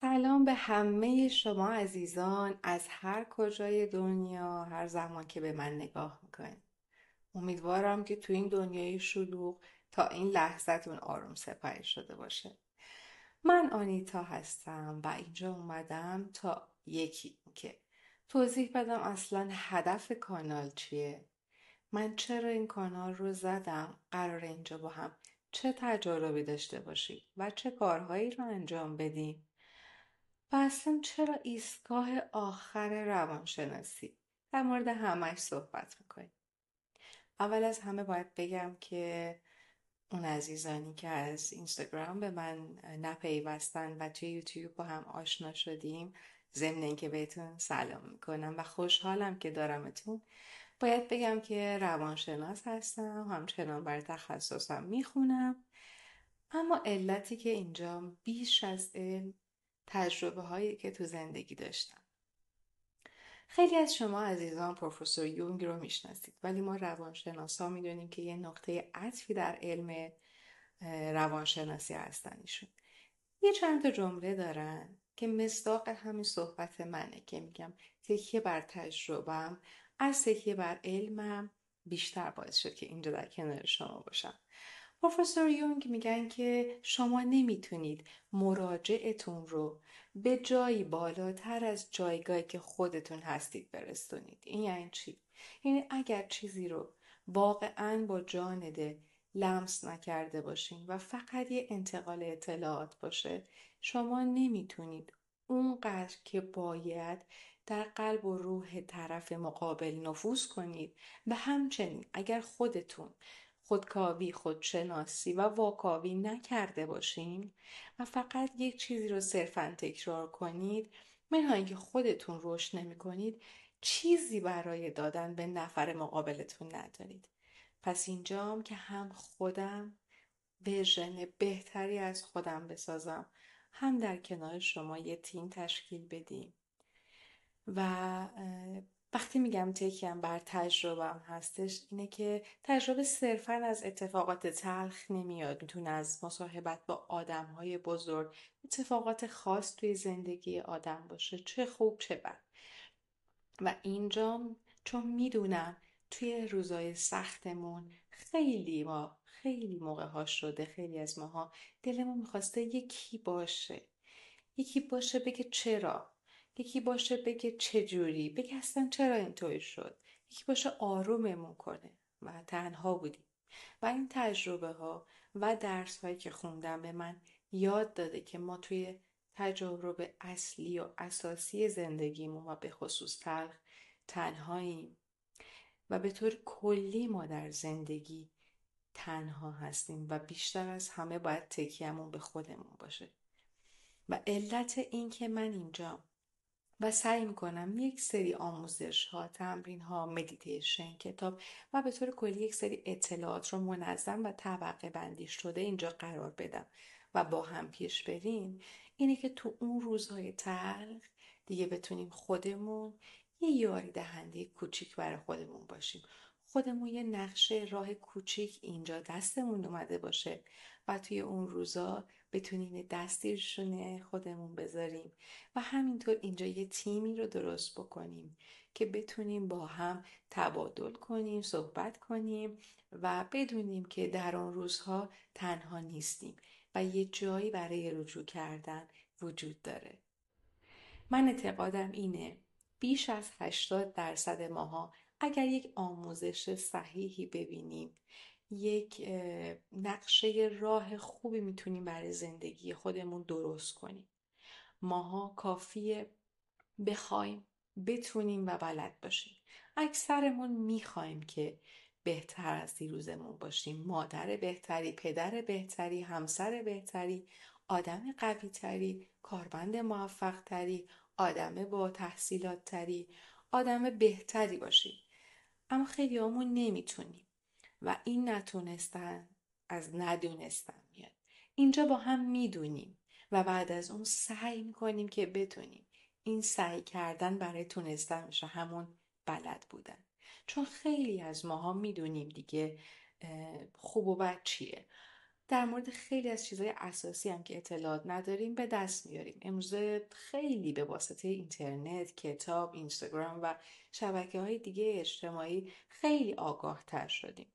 سلام به همه شما عزیزان از هر کجای دنیا هر زمان که به من نگاه میکنید. امیدوارم که تو این دنیای شلوغ تا این لحظتون آروم سپری شده باشه. من آنیتا هستم و اینجا اومدم تا یکی که توضیح بدم اصلا هدف کانال چیه. من چرا این کانال رو زدم، قرار اینجا با هم چه تجاربی داشته باشیم و چه کارهایی رو انجام بدیم و اصلا چرا ایستگاه آخر روانشناسی در مورد همش صحبت میکنیم. اول از همه باید بگم که اون عزیزانی که از اینستاگرام به من نپیوستن و توی یوتیوب با هم آشنا شدیم، ضمن اینکه بهتون سلام میکنم و خوشحالم که دارمتون. باید بگم که روانشناس هستم، همچنان بر تخصصم میخونم، اما علتی که اینجام بیش از علم تجربه هایی که تو زندگی داشتم. خیلی از شما عزیزان پروفسور یونگ رو میشناسید، ولی ما روانشناسا میدونیم که یه نقطه عطفی در علم روانشناسی هستن ایشون. یه چند تا جمله دارن که مصداق همین صحبت منه که میگم تکیه بر تجربم از تکیه بر علمم بیشتر باعث شد که اینجا در کنار شما باشم. پروفسور یونگ میگن که شما نمیتونید مراجعتون رو به جایی بالاتر از جایگاهی که خودتون هستید برسونید. این یعنی چی؟ یعنی اگر چیزی رو واقعاً با جان دل لمس نکرده باشین و فقط یه انتقال اطلاعات باشه، شما نمیتونید اونقدر که باید در قلب و روح طرف مقابل نفوذ کنید. و همچنین اگر خودتون خودکاوی، خودشناسی و واکاوی نکرده باشین و فقط یک چیزی رو صرفاً تکرار کنید، منها اینکه خودتون رشد نمی کنید، چیزی برای دادن به نفر مقابلتون ندارید. پس اینجام که هم خودم ورژن بهتری از خودم بسازم، هم در کنار شما یه تیم تشکیل بدیم. و وقتی میگم تکیم بر تجربم هستش، اینه که تجربه صرفاً از اتفاقات تلخ نمیاد، میتونه از مصاحبت با آدم‌های بزرگ، اتفاقات خاص توی زندگی آدم باشه، چه خوب چه بد. و اینجام چون میدونم توی روزای سختمون خیلی موقع ها شده، خیلی از ماها دلمون میخواسته یکی باشه بگه چرا، یکی باشه بگه چجوری، بگه اصلا چرا اینطوری شد، یکی باشه آروممون کنه و تنها بودیم. و این تجربه ها و درس هایی که خوندم به من یاد داده که ما توی تجربه اصلی و اساسی زندگیمون و به خصوص تلخ تنهاییم و به طور کلی ما در زندگی تنها هستیم و بیشتر از همه باید تکیه‌مون به خودمون باشه. و علت این که من اینجام و سعی میکنم یک سری آموزش ها، تمرین ها، مدیتیشن، کتاب و به طور کلی یک سری اطلاعات رو منظم و طبقه بندی شده اینجا قرار بدم و با هم پیش بریم، اینه که تو اون روزهای تلخ دیگه بتونیم خودمون یه یاری دهنده کوچیک برای خودمون باشیم، خودمون یه نقشه راه کوچیک اینجا دستمون اومده باشه و توی اون روزا بتونیم دستیرشونه خودمون بذاریم و همینطور اینجا یه تیمی رو درست بکنیم که بتونیم با هم تبادل کنیم، صحبت کنیم و بدونیم که در آن روزها تنها نیستیم و یه جایی برای رجوع کردن وجود داره. من اعتقادم اینه بیش از 80% ماها اگر یک آموزش صحیحی ببینیم، یک نقشه راه خوبی میتونیم برای زندگی خودمون درست کنیم. ماها کافیه بخوایم، بتونیم و بلد باشیم. اکثرمون میخوایم که بهتر از دیروزمون باشیم، مادر بهتری، پدر بهتری، همسر بهتری، آدم قوی تری، کارمند موفق تری، آدم با تحصیلات تری، آدم بهتری باشیم. اما خیلی همون نمیتونیم و این نتونستن از ندونستن میاد. اینجا با هم میدونیم و بعد از اون سعی میکنیم که بتونیم. این سعی کردن برای تونستن میشه همون بلد بودن. چون خیلی از ماها میدونیم دیگه خوب و بد چیه. در مورد خیلی از چیزهای اساسی هم که اطلاعات نداریم به دست میاریم. امروزه خیلی به واسطه اینترنت، کتاب، اینستاگرام و شبکه‌های دیگه اجتماعی خیلی آگاه تر شدیم.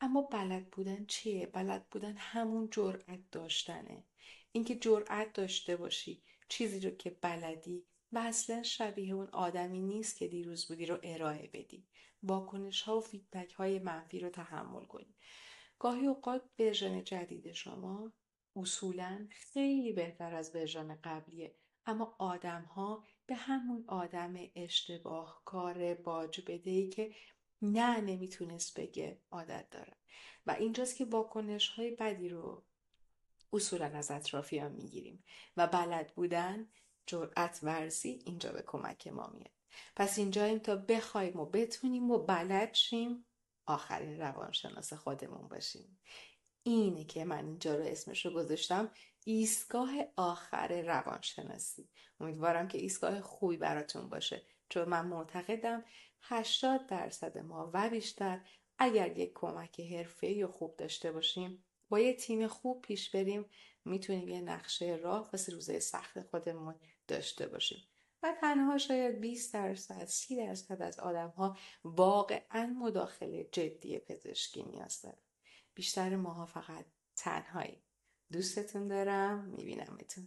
اما بلد بودن چیه؟ بلد بودن همون جرأت داشتنه. اینکه جرأت داشته باشی چیزی رو که بلدی و اصلا شبیه اون آدمی نیست که دیروز بودی رو ارائه بدی. واکنش ها و فیدبک های منفی رو تحمل کنی. گاهی اوقات ورژن جدید شما اصولا خیلی بهتر از ورژن قبلیه، اما آدم ها به همون آدم اشتباه کار باج بدهی که نه نمیتونست بگه عادت دارم. و اینجاست که واکنش های بدی رو اصولا از اطرافیان میگیریم و بلد بودن، جرأت ورزی اینجا به کمک ما میاد. پس اینجاییم تا بخوایم و بتونیم و بلد شیم آخرین روانشناس خودمون باشیم. اینه که من اینجا رو اسمش رو گذاشتم ایستگاه آخر روانشناسی. امیدوارم که ایستگاه خوبی براتون باشه، چون من معتقدم 80% ما و بیشتر اگر یک کمک حرفه‌ای و خوب داشته باشیم، با یه تیم خوب پیش بریم، میتونیم یه نقشه راه واسه روزهای سخت خودمون داشته باشیم. و تنها شاید 20%، 30% از آدم ها واقعا مداخله جدی پزشکی نیاز دارن. بیشتر ماها فقط تنهایی. دوستتون دارم، میبینمتون.